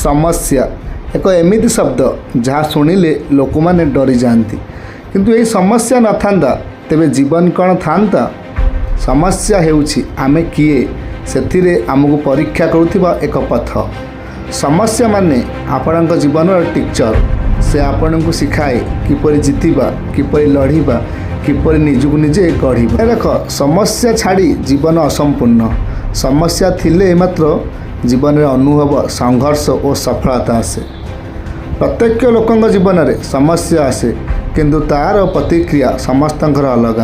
समस्या एक एमिति शब्द जहाँ शुणिले लोक मैंने डरी जाती किंतु यही समस्या न था तेबे जीवन कौन था। समस्या हेउछि आमे किए से आमको परीक्षा करुवा एक पथ। समस्या माने आपण जीवन टीचर से आपण को शिखाए किपरि जीतिबा किपरि लड़िबा किपरि निजको निजे गढ़िबा। देख समस्या छाड़ी जीवन असंपूर्ण। समस्या थिले मात्र जीवन में अनुभव संघर्ष और सफलता आसे। प्रत्येक लोकों जीवन में समस्या आसे किंतु तार प्रतिक्रिया समस्त अलग।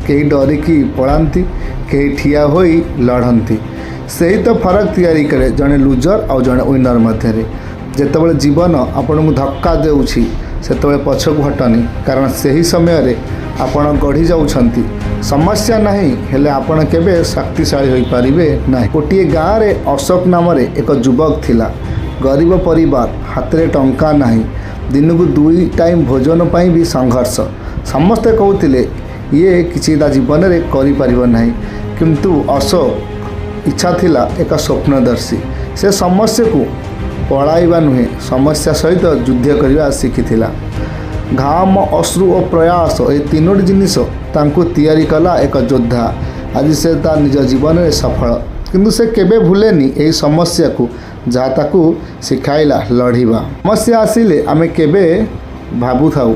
कहीं डरिकी पलांती कहीं ठिया होई लड़ती। से ही तो फरक तैयारी करे जड़े लुजर और जड़े विनर मध्य। जितेबाला जीवन आपन को धक्का देउछि सेतबे पछकु हटनी कारण से ही समय आपण गढ़ी जाउछंती। समस्या नहीं हेले आपण केबे शक्तिशाली होई परिबे नहीं। गोटे गाँव में अशोक नाम एक युवक थिला। गरीब परिवार हाथ में टंका नहीं। दिन को 2 टाइम भोजन पाई भी संघर्ष। समस्ते कहते ये किसी जीवन में कर नहीं किंतु अशोक इच्छा थिला एक स्वप्नदर्शी। से समस्या को पढ़ाइबा नुहे समस्या सहित युद्ध करने शिखिथिला। घाम अश्रु और प्रयास ये 3टी जिनिस तांको तैयारी कला एक योद्धा। आज से निज जीवन में सफल किंतु से केबे भूलेनी यही समस्या को जहाँ ताकू शिखाइला लड़िबा। समस्या आसिले आमे केबे भाबु थाउ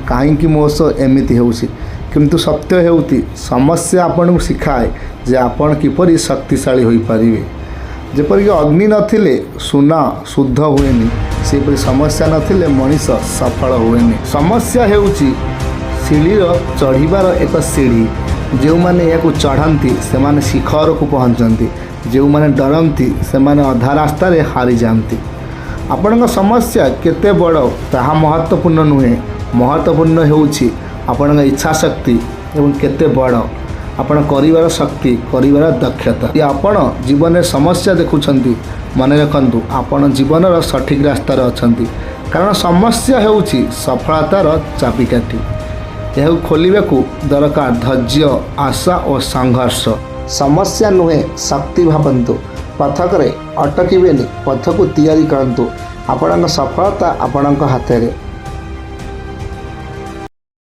कहीं मो सह एमिति होउछि किंतु सत्य हेउति समस्या आपण को शिखाए जे आपण किपरि शक्तिशाली होई परिबे। जेपरिक अग्नि नथिले सुना शुद्ध हुएनी सेपरि समस्या नथिले मनीष सफल हुएनी। समस्या हेउछि सीढ़ीर चढ़ीबार एक सीढ़ी। जो माने या चढ़ाती से माने शिखर को पहुँचती। जो माने डरती से माने अधा रास्ता रे हारी जाती। आपण समस्या केते बड़ ताहा महत्वपूर्ण नुहे। महत्वपूर्ण हेउछि आपण इच्छा शक्ति एवं केते बड़ आपण करिवार शक्ति करिवार दक्षता। ये आपण जीवन में समस्या देखुछंती मन रखंतु आपण जीवन सठिक रास्तार अछंती कारण समस्या हेउछि सफलतार चाबिकाठी। यह खोलिबा को दरकार धैर्य आशा और संघर्ष। समस्या नुहे शक्ति भावन्तु। पथक रे अटकिबेनी पथ को तैयारी करंतु। आपण सफलता आपण हाथ में।